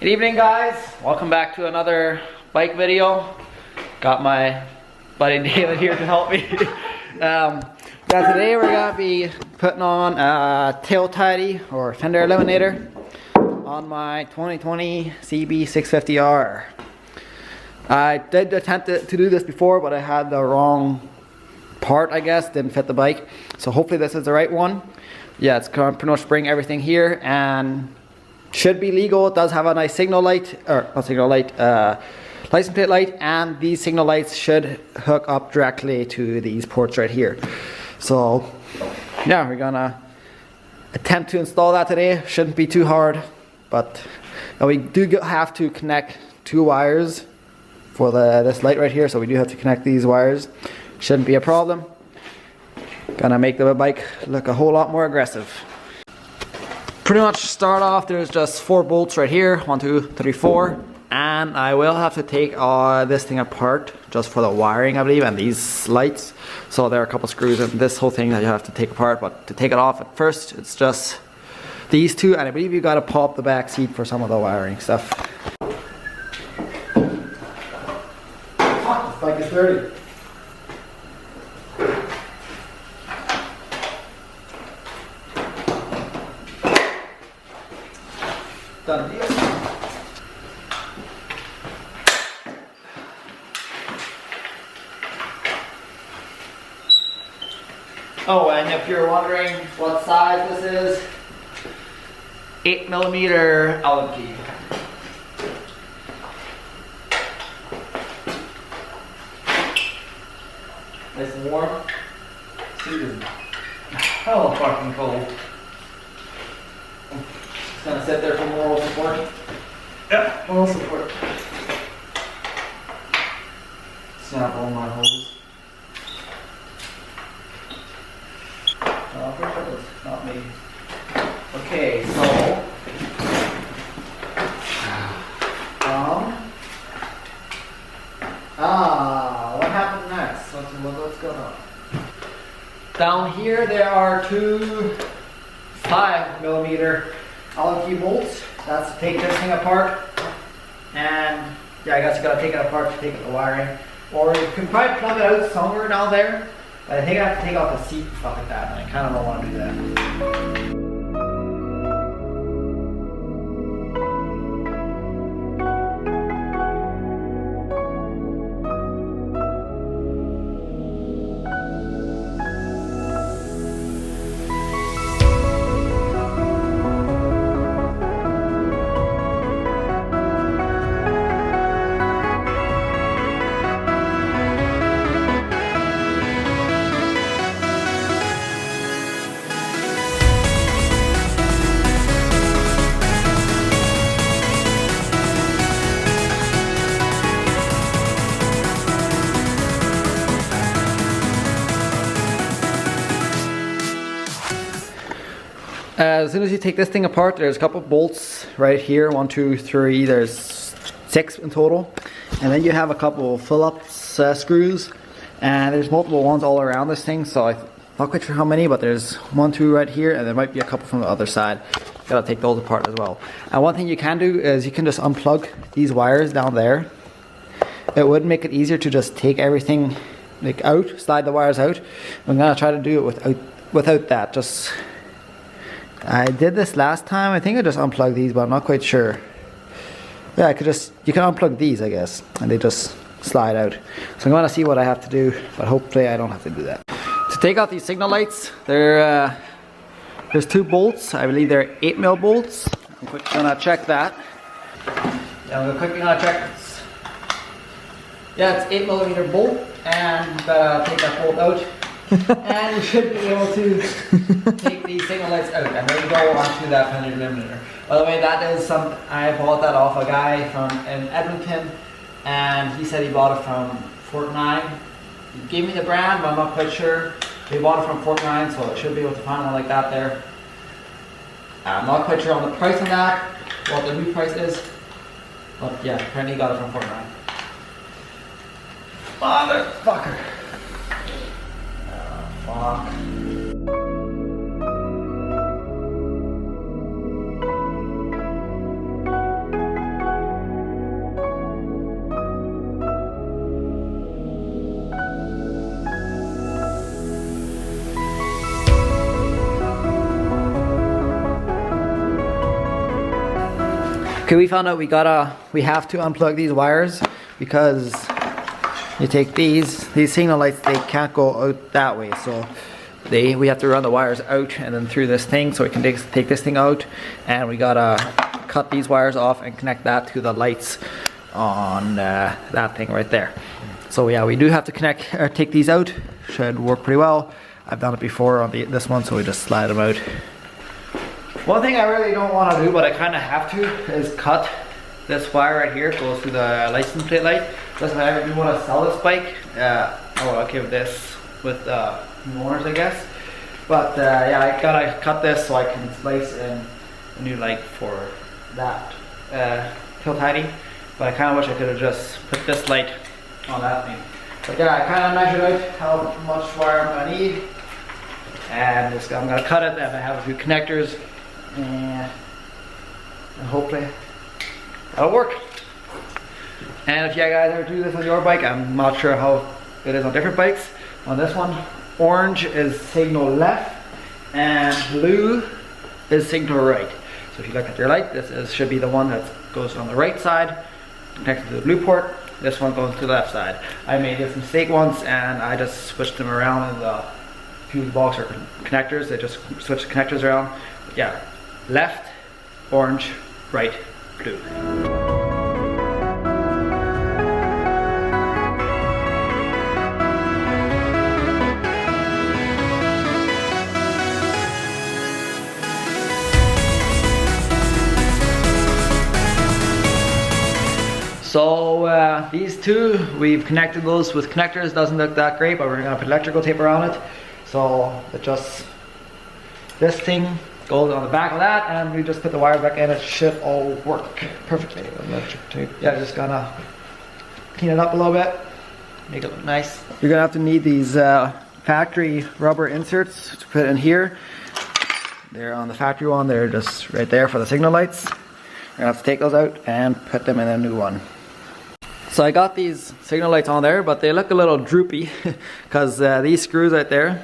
Good evening, guys. Welcome back to another bike video. Got my buddy David here to help me. Today we're gonna be putting on a tail tidy or Fender Eliminator on my 2020 CB650R. I did attempt to do this before, but I had the wrong part, I guess, didn't fit the bike. So hopefully this is the right one. Yeah, it's going to pretty much bring everything here and should be legal. It does have a nice signal light, or not signal light, license plate light, and these signal lights should hook up directly to these ports right here. So yeah, we're gonna attempt to install that today. Shouldn't be too hard, but we do have to connect two wires for this light right here, so we do have to connect these wires. Shouldn't be a problem. Gonna make the bike look a whole lot more aggressive. Pretty much start off, there's just 4 bolts right here, 1, 2, 3, 4, and I will have to take this thing apart just for the wiring, I believe, and these lights. So there are a couple screws in this whole thing that you have to take apart, but to take it off at first, it's just these two, and I believe you gotta pop the back seat for some of the wiring stuff. Fuck, this bike is dirty. Done deal. Oh, and if you're wondering what size this is, 8mm Allen key. Nice and warm. Seat is hella fucking cold. Gonna sit there for moral support. Yeah, moral support. Snap all my holes. Pretty sure it was not me. Okay, so what happened next? What's going on? Down here there are 2 5mm Allen key bolts. That's to take this thing apart, and yeah, I guess you gotta take it apart to take out the wiring, or you can probably plug it out somewhere down there, but I think I have to take off the seat and stuff like that, and I kind of don't want to do that. As soon as you take this thing apart, there's a couple of bolts right here, 1, 2, 3, there's 6 in total. And then you have a couple of Phillips screws, and there's multiple ones all around this thing, so I'm not quite sure how many, but there's 1, 2 right here, and there might be a couple from the other side. Gotta take those apart as well. And one thing you can do is you can just unplug these wires down there. It would make it easier to just take everything like out, slide the wires out. I'm gonna try to do it without that. I did this last time. I think I just unplugged these, but I'm not quite sure. Yeah, you can unplug these, I guess, and they just slide out. So I'm gonna see what I have to do, but hopefully I don't have to do that. To take out these signal lights, there's 2 bolts. I believe they're 8mm bolts. I'm quickly gonna check that. Yeah, I'm quickly gonna check this. Yeah, it's 8mm bolt, and take that bolt out. And you should be able to take these signal lights out, and they go onto that Fender Eliminator. By the way, that is I bought that off a guy in Edmonton, and he said he bought it from Fort 9. He gave me the brand, but I'm not quite sure. He bought it from Fort 9, so I should be able to find one like that there. I'm not quite sure on the price on that, what the new price is, but yeah, apparently he got it from Fort 9. Motherfucker. Fuck. Okay, we found out we have to unplug these wires because you take these signal lights, they can't go out that way, so we have to run the wires out and then through this thing, so we can take this thing out, and we gotta cut these wires off and connect that to the lights on that thing right there. So yeah, we do have to take these out. Should work pretty well. I've done it before on this one, so we just slide them out. One thing I really don't want to do, but I kind of have to, is cut this wire right here. It goes through the license plate light. Listen, I ever do want to sell this bike, I'll give this with new owners, I guess. But yeah, I gotta cut this so I can slice in a new light for that tilt hiding. But I kind of wish I could have just put this light on that thing. But yeah, I kind of measured out how much wire I'm gonna need, and I'm gonna cut it. And I have a few connectors, and hopefully that'll work. And if you guys ever do this on your bike, I'm not sure how it is on different bikes. On this one, orange is signal left and blue is signal right. So if you look at your light, should be the one that goes on the right side, connected to the blue port. This one goes to the left side. I made this mistake once and I just switched them around in the fuse box or connectors. They just switched the connectors around. But yeah, left, orange, right, blue. So these two, we've connected those with connectors. Doesn't look that great, but we're gonna put electrical tape around it. So this thing goes on the back of that, and we just put the wire back in. It should all work perfectly. Electric tape. Yeah, just gonna clean it up a little bit, make it look nice. You're gonna have to need these factory rubber inserts to put in here. They're on the factory one. They're just right there for the signal lights. We're gonna have to take those out and put them in a new one. So I got these signal lights on there, but they look a little droopy because these screws right there,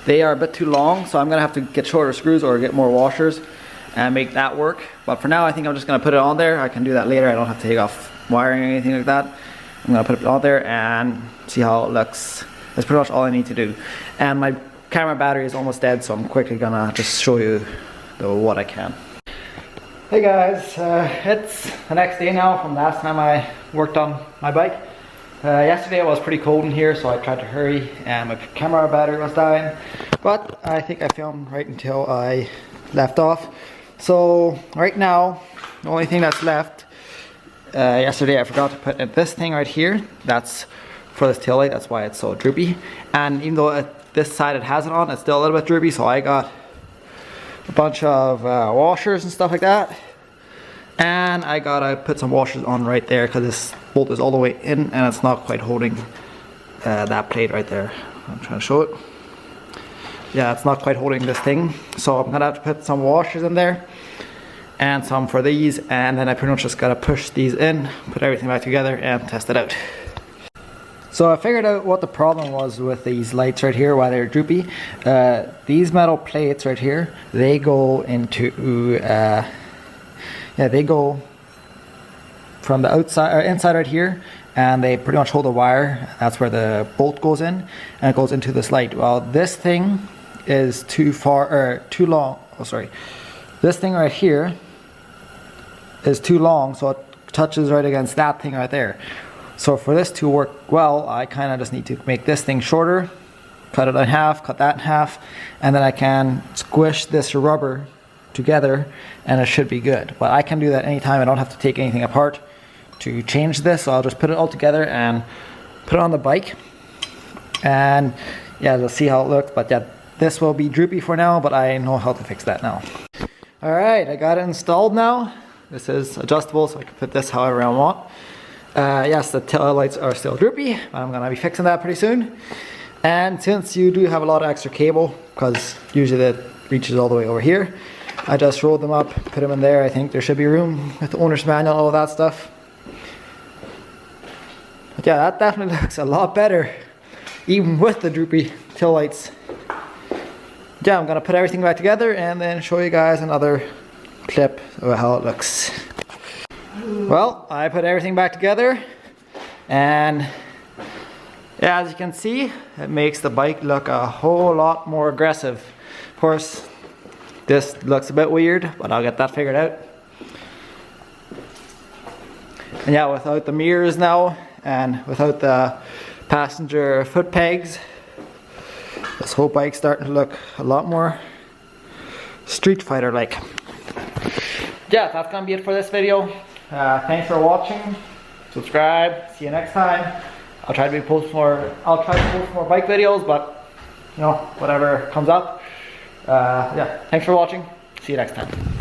they are a bit too long, so I'm gonna have to get shorter screws or get more washers and make that work. But for now, I think I'm just gonna put it on there. I can do that later. I don't have to take off wiring or anything like that. I'm gonna put it on there and see how it looks. That's pretty much all I need to do. And my camera battery is almost dead, so I'm quickly gonna just show you what I can. Hey guys, it's the next day now from last time I worked on my bike. Yesterday it was pretty cold in here, so I tried to hurry and my camera battery was dying. But I think I filmed right until I left off. So right now, the only thing that's left, yesterday I forgot to put in this thing right here. That's for this tail light, that's why it's so droopy. And even though this side it has it on, it's still a little bit droopy, so I got a bunch of washers and stuff like that, and I gotta put some washers on right there because this bolt is all the way in and it's not quite holding that plate right there. I'm trying to show it. Yeah, it's not quite holding this thing, so I'm gonna have to put some washers in there and some for these, and then I pretty much just gotta push these in, put everything back together and test it out. So I figured out what the problem was with these lights right here, why they're droopy. These metal plates right here, they go into, they go from the outside or inside right here, and they pretty much hold the wire. That's where the bolt goes in, and it goes into this light. Well, this thing is too long. Oh, sorry. This thing right here is too long, so it touches right against that thing right there. So for this to work well, I kind of just need to make this thing shorter, cut it in half, cut that in half, and then I can squish this rubber together and it should be good. But I can do that anytime. I don't have to take anything apart to change this, so I'll just put it all together and put it on the bike. And yeah, we'll see how it looks. But yeah, this will be droopy for now, but I know how to fix that now. Alright, I got it installed now. This is adjustable, so I can put this however I want. Yes, the tail lights are still droopy, but I'm gonna be fixing that pretty soon. And since you do have a lot of extra cable, because usually that reaches all the way over here, I just rolled them up, put them in there. I think there should be room with the owner's manual, all of that stuff. But yeah, that definitely looks a lot better, even with the droopy tail lights. Yeah, yeah, I'm gonna put everything back together and then show you guys another clip of how it looks. Well, I put everything back together, and yeah, as you can see, it makes the bike look a whole lot more aggressive. Of course, this looks a bit weird, but I'll get that figured out. And yeah, without the mirrors now, and without the passenger foot pegs, this whole bike's starting to look a lot more Street Fighter like. Yeah, that's gonna be it for this video. Thanks for watching. Subscribe. See you next time. I'll try to post more bike videos, but you know, whatever comes up. Yeah, thanks for watching. See you next time.